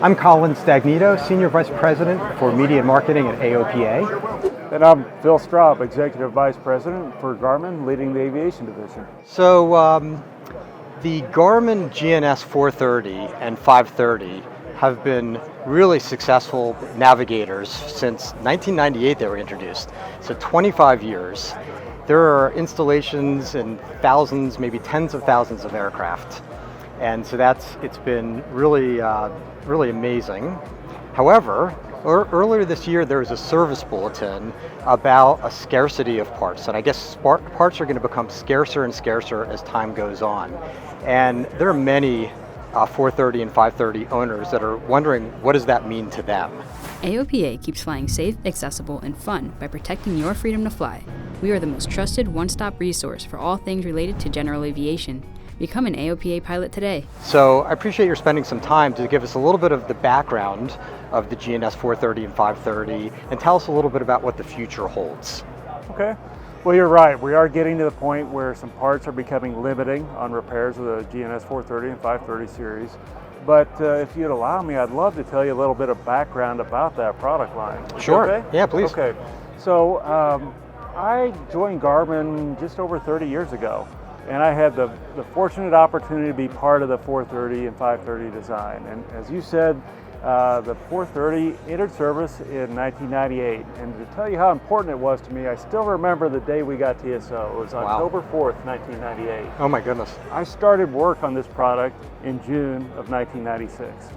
I'm Kollin Stagnito, Senior Vice President for Media and Marketing at AOPA. And I'm Phil Straub, Executive Vice President for Garmin, leading the Aviation Division. So the Garmin GNS 430 and 530 have been really successful navigators since 1998 they were introduced, so 25 years. There are installations in thousands, maybe tens of thousands of aircraft. And so it's been really, really amazing. However, earlier this year there was a service bulletin about a scarcity of parts, and I guess parts are going to become scarcer and scarcer as time goes on. And there are many 430 and 530 owners that are wondering, what does that mean to them? AOPA keeps flying safe, accessible, and fun by protecting your freedom to fly. We are the most trusted one-stop resource for all things related to general aviation. Become an AOPA pilot today. So I appreciate your spending some time to give us a little bit of the background of the GNS 430 and 530 and tell us a little bit about what the future holds. Okay. Well, you're right. We are getting to the point where some parts are becoming limiting on repairs of the GNS 430 and 530 series. But if you'd allow me, I'd love to tell you a little bit of background about that product line. Sure. Okay? Yeah, please. Okay. So I joined Garmin just over 30 years ago, and I had the fortunate opportunity to be part of the 430 and 530 design. And as you said, the 430 entered service in 1998. And to tell you how important it was to me, I still remember the day we got TSO. It was October 4th, 1998. Oh my goodness. I started work on this product in June of 1996.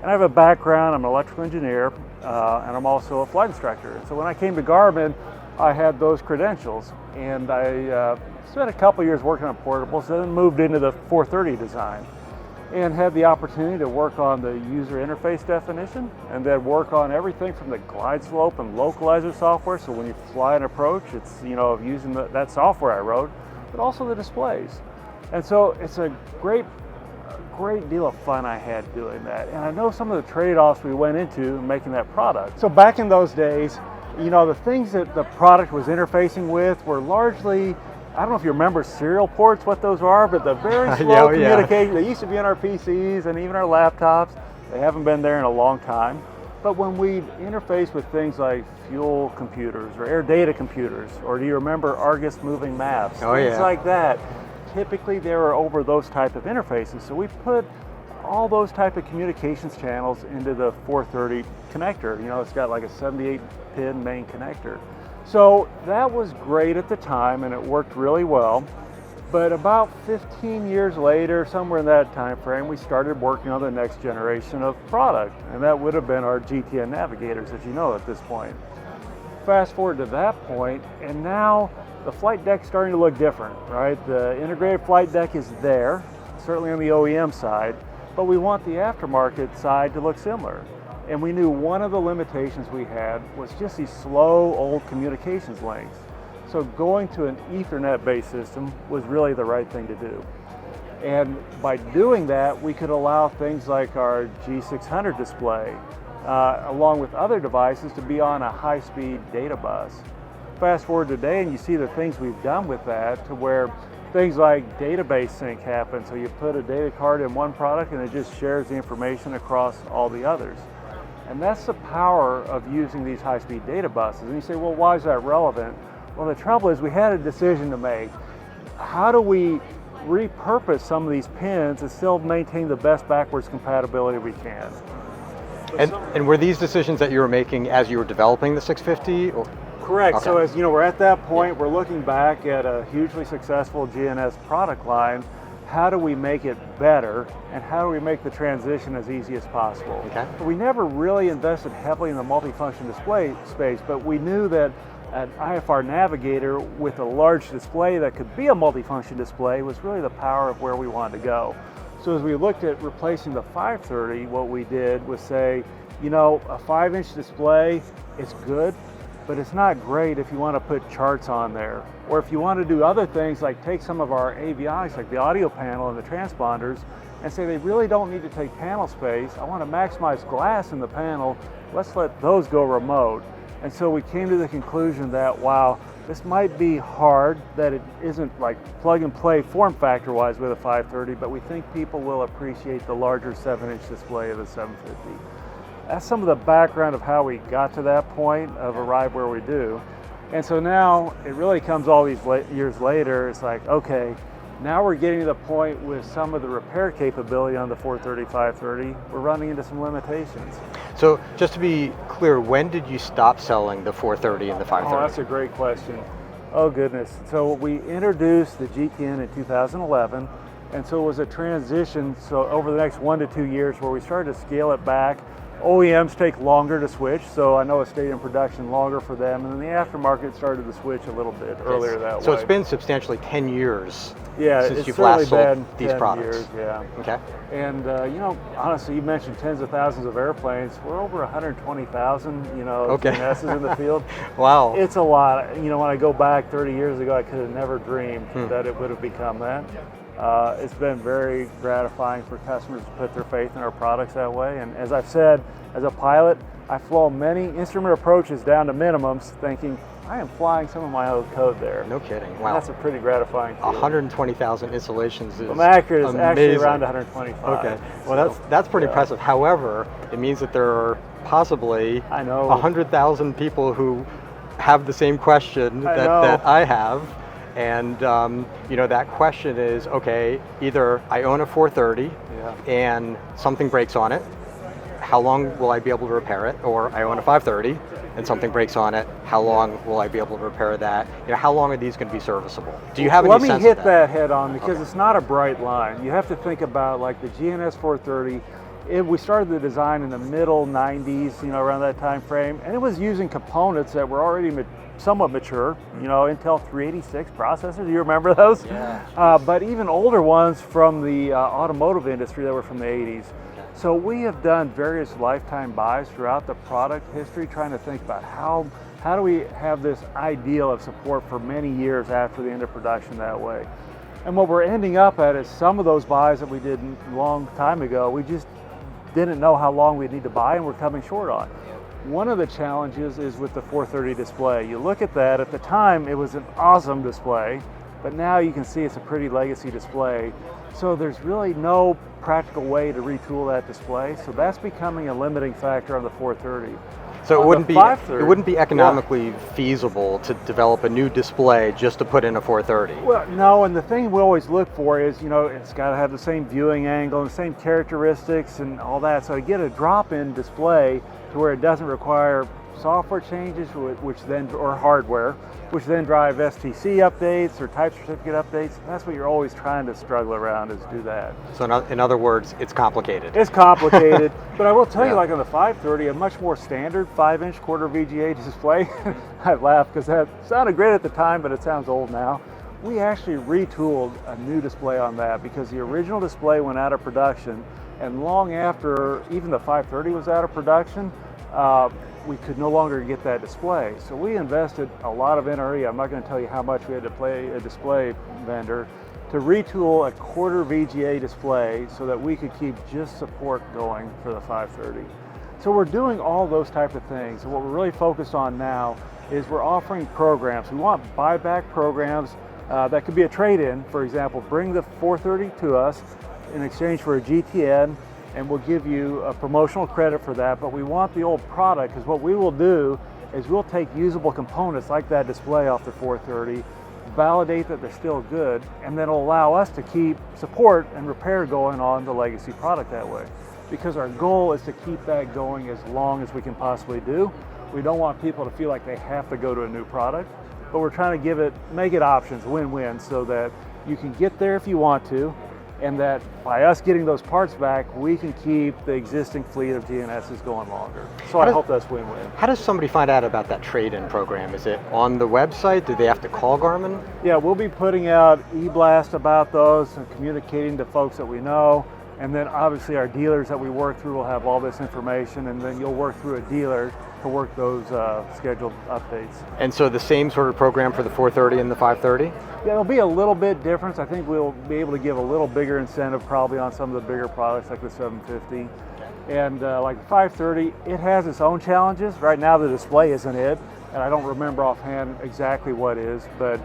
And I have a background, I'm an electrical engineer, and I'm also a flight instructor. So when I came to Garmin, I had those credentials, and I spent a couple years working on portables, then moved into the 430 design and had the opportunity to work on the user interface definition and then work on everything from the glide slope and localizer software. So when you fly an approach, it's using that software I wrote, but also the displays. And so it's a great deal of fun I had doing that. And I know some of the trade-offs we went into making that product. So back in those days, the things that the product was interfacing with were largely, I don't know if you remember serial ports, what those are, but the very slow communication. They used to be on our PCs and even our laptops. They haven't been there in a long time. But when we interface with things like fuel computers or air data computers, or do you remember Argus moving maps? Things like that. Typically they were over those type of interfaces. So we put all those type of communications channels into the 430 connector. It's got like a 78-pin main connector. So that was great at the time and it worked really well. But about 15 years later, somewhere in that time frame, we started working on the next generation of product. And that would have been our GTN navigators, as you know, at this point. Fast forward to that point, and now the flight deck's starting to look different, right? The integrated flight deck is there, certainly on the OEM side, but we want the aftermarket side to look similar. And we knew one of the limitations we had was just these slow, old communications links. So going to an Ethernet-based system was really the right thing to do. And by doing that, we could allow things like our G600 display, along with other devices, to be on a high-speed data bus. Fast forward today, and you see the things we've done with that, to where things like database sync happen. So you put a data card in one product, and it just shares the information across all the others. And that's the power of using these high-speed data buses. And you say, well, why is that relevant? Well, the trouble is we had a decision to make. How do we repurpose some of these pins and still maintain the best backwards compatibility we can? And were these decisions that you were making as you were developing the 650? Or? Correct. Okay. So as we're at that point, we're looking back at a hugely successful GNS product line. How do we make it better, and how do we make the transition as easy as possible? Okay. We never really invested heavily in the multifunction display space, but we knew that an IFR navigator with a large display that could be a multifunction display was really the power of where we wanted to go. So as we looked at replacing the 530, what we did was say, a 5-inch display, it's good, but it's not great if you want to put charts on there. Or if you want to do other things like take some of our avionics, like the audio panel and the transponders, and say they really don't need to take panel space. I want to maximize glass in the panel. Let's let those go remote. And so we came to the conclusion that, wow, this might be hard, that it isn't like plug and play form factor wise with a 530, but we think people will appreciate the larger 7-inch display of the 750. That's some of the background of how we got to that point of arrive where we do. And so now it really comes all these years later, it's like, okay, now we're getting to the point with some of the repair capability on the 430, 530, we're running into some limitations. So just to be clear, when did you stop selling the 430 and the 530? Oh, that's a great question. Oh goodness. So we introduced the GTN in 2011, and so it was a transition, so over the next 1 to 2 years where we started to scale it back. OEMs take longer to switch, so I know it stayed in production longer for them, and then the aftermarket started to switch a little bit earlier that way. So it's been substantially 10 years since you've certainly last sold been these 10 products. Years, yeah. Okay. And you know, honestly, you mentioned tens of thousands of airplanes. We're over 120,000, GNSs in the field. Wow. It's a lot. You know, when I go back 30 years ago, I could have never dreamed that it would have become that. It's been very gratifying for customers to put their faith in our products that way. And as I've said, as a pilot, I've flown many instrument approaches down to minimums thinking, I am flying some of my own code there. No kidding. Wow. And that's a pretty gratifying feeling. 120,000 installations is accurate. It's actually amazing. around 125. Okay. Well, that's pretty impressive. However, it means that there are possibly 100,000 people who have the same question that I have. And that question is, okay, either I own a 430 and something breaks on it, how long will I be able to repair it? Or I own a 530 and something breaks on it, how long will I be able to repair that? How long are these going to be serviceable? Do you have any sense of that? Let me hit that head on, because it's not a bright line. You have to think about like the GNS 430. We started the design in the middle 90s, around that time frame, and it was using components that were already somewhat mature, Intel 386 processors, do you remember those? Yeah. But even older ones from the automotive industry that were from the 80s. So we have done various lifetime buys throughout the product history, trying to think about how do we have this ideal of support for many years after the end of production that way. And what we're ending up at is some of those buys that we did a long time ago, we just didn't know how long we'd need to buy, and we're coming short on. One of the challenges is with the 430 display. You look at that, at the time it was an awesome display, but now you can see it's a pretty legacy display. So there's really no practical way to retool that display. So that's becoming a limiting factor on the 430. So it wouldn't be economically feasible to develop a new display just to put in a 430. Well, no, and the thing we always look for is, it's got to have the same viewing angle and the same characteristics and all that. So to get a drop-in display to where it doesn't require software changes, or hardware, which then drive STC updates or type certificate updates. That's what you're always trying to struggle around, is do that. So in other words, it's complicated. It's complicated, but I will tell you, like on the 530, a much more standard 5-inch quarter VGA display. I laugh because that sounded great at the time, but it sounds old now. We actually retooled a new display on that because the original display went out of production, and long after even the 530 was out of production, we could no longer get that display. So we invested a lot of NRE. I'm not going to tell you how much we had to pay a display vendor to retool a quarter VGA display so that we could keep just support going for the 530. So we're doing all those type of things. And what we're really focused on now is we're offering programs. We want buyback programs that could be a trade-in. For example, bring the 430 to us in exchange for a GTN, and we'll give you a promotional credit for that, but we want the old product, because what we will do is we'll take usable components like that display off the 430, validate that they're still good, and then it'll allow us to keep support and repair going on the legacy product that way. Because our goal is to keep that going as long as we can possibly do. We don't want people to feel like they have to go to a new product, but we're trying to make it options, win-win, so that you can get there if you want to, and that by us getting those parts back, we can keep the existing fleet of GNSs going longer. So I hope that's win-win. How does somebody find out about that trade-in program? Is it on the website? Do they have to call Garmin? Yeah, we'll be putting out e-blast about those and communicating to folks that we know. And then obviously our dealers that we work through will have all this information, and then you'll work through a dealer to work those scheduled updates. And so the same sort of program for the 430 and the 530? Yeah, it'll be a little bit different. I think we'll be able to give a little bigger incentive probably on some of the bigger products like the 750. And like the 530, it has its own challenges. Right now the display isn't it. and I don't remember offhand exactly what is, but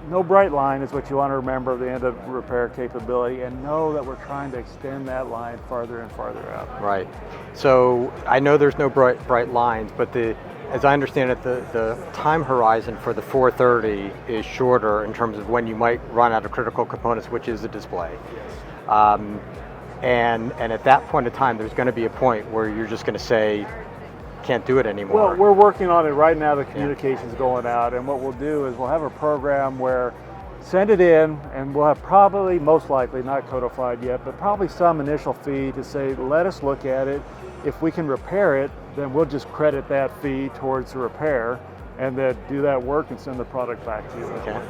no bright line is what you want to remember of the end of repair capability, and know that we're trying to extend that line farther and farther out. Right. So I know there's no bright lines, but as I understand it, the time horizon for the 430 is shorter in terms of when you might run out of critical components, which is the display. And at that point in time, there's going to be a point where you're just going to say, can't do it anymore. Well, we're working on it right now. The communication's going out, and what we'll do is we'll have a program where send it in, and we'll have probably, most likely, not codified yet, but probably some initial fee to say, let us look at it. If we can repair it, then we'll just credit that fee towards the repair, and then do that work and send the product back to you. Okay.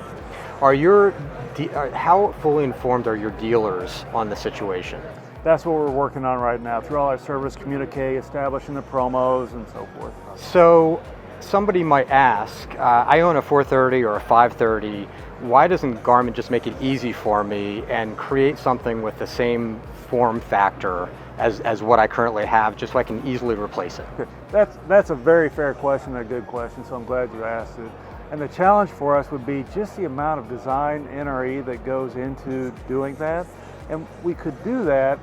How fully informed are your dealers on the situation? That's what we're working on right now, through all our service communique, establishing the promos and so forth. So somebody might ask, I own a 430 or a 530, why doesn't Garmin just make it easy for me and create something with the same form factor as what I currently have, just so I can easily replace it? That's a very fair question, a good question, so I'm glad you asked it. And the challenge for us would be just the amount of design NRE that goes into doing that. And we could do that,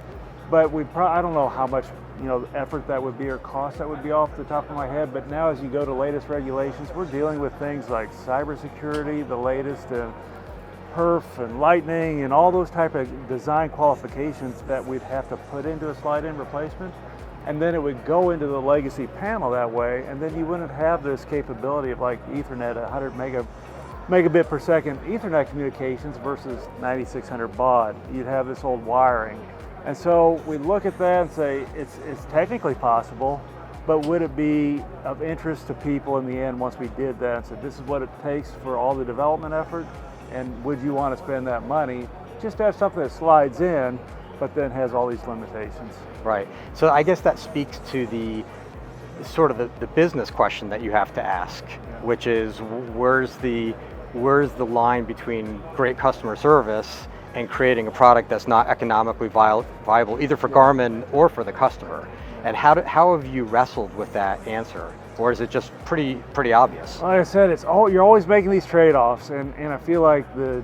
but I don't know how much effort that would be or cost that would be off the top of my head. But now, as you go to latest regulations, we're dealing with things like cybersecurity, the latest in perf and lightning, and all those type of design qualifications that we'd have to put into a slide-in replacement. And then it would go into the legacy panel that way, and then you wouldn't have this capability of like Ethernet, 100 megabit per second Ethernet communications versus 9600 baud. You'd have this old wiring. And so we look at that and say, it's technically possible, but would it be of interest to people in the end once we did that? And said, this is what it takes for all the development effort, and would you want to spend that money just to have something that slides in, but then has all these limitations? Right. So I guess that speaks to the sort of the business question that you have to ask, which is where's the line between great customer service and creating a product that's not economically viable either for Garmin or for the customer? And how have you wrestled with that answer? Or is it just pretty obvious? Like I said, you're always making these trade-offs, and I feel like the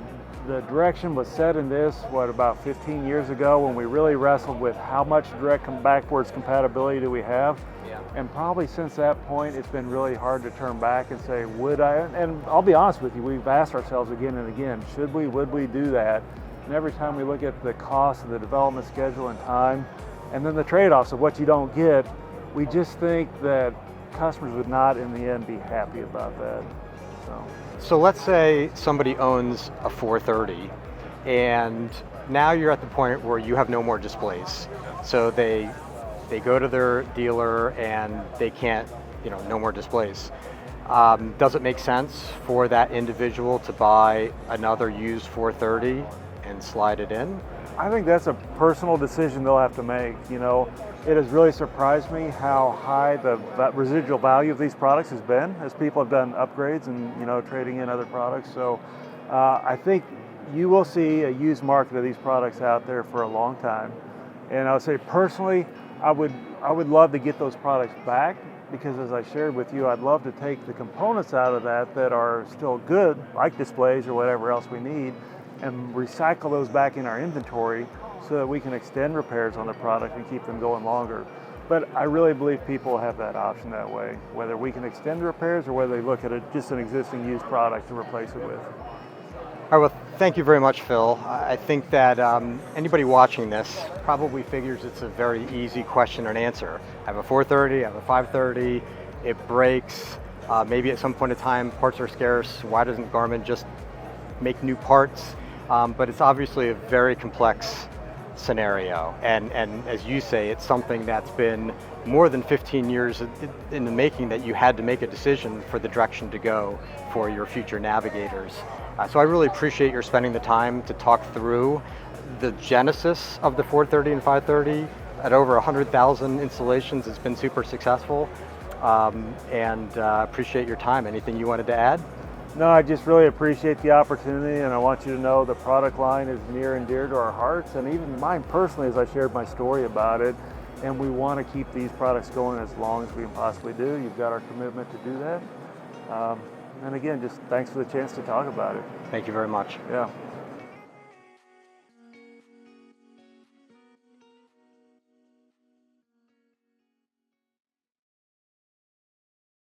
direction was set in this, about 15 years ago, when we really wrestled with how much direct backwards compatibility do we have. Yeah. And probably since that point, it's been really hard to turn back and say, would I? And I'll be honest with you, we've asked ourselves again and again, would we do that? And every time we look at the cost of the development schedule and time, and then the trade-offs of what you don't get, we just think that customers would not in the end be happy about that. So let's say somebody owns a 430 and now you're at the point where you have no more displays. So they go to their dealer and they can't, no more displays. Does it make sense for that individual to buy another used 430 and slide it in? I think that's a personal decision they'll have to make. It has really surprised me how high the residual value of these products has been as people have done upgrades and trading in other products. So I think you will see a used market of these products out there for a long time. And I would say personally, I would love to get those products back, because as I shared with you, I'd love to take the components out of that are still good, like displays or whatever else we need, and recycle those back in our inventory so that we can extend repairs on the product and keep them going longer. But I really believe people have that option that way, whether we can extend the repairs or whether they look at just an existing used product to replace it with. All right, well, thank you very much, Phil. I think that anybody watching this probably figures it's a very easy question and answer. I have a 430, I have a 530, it breaks, maybe at some point in time parts are scarce, why doesn't Garmin just make new parts? But it's obviously a very complex scenario, and as you say, it's something that's been more than 15 years in the making, that you had to make a decision for the direction to go for your future navigators. So I really appreciate your spending the time to talk through the genesis of the 430 and 530. At over 100,000 installations, it's been super successful, and appreciate your time. Anything you wanted to add? No, I just really appreciate the opportunity, and I want you to know the product line is near and dear to our hearts, and even mine personally, as I shared my story about it. and we want to keep these products going as long as we can possibly do. You've got our commitment to do that. And again, just thanks for the chance to talk about it. Thank you very much. Yeah.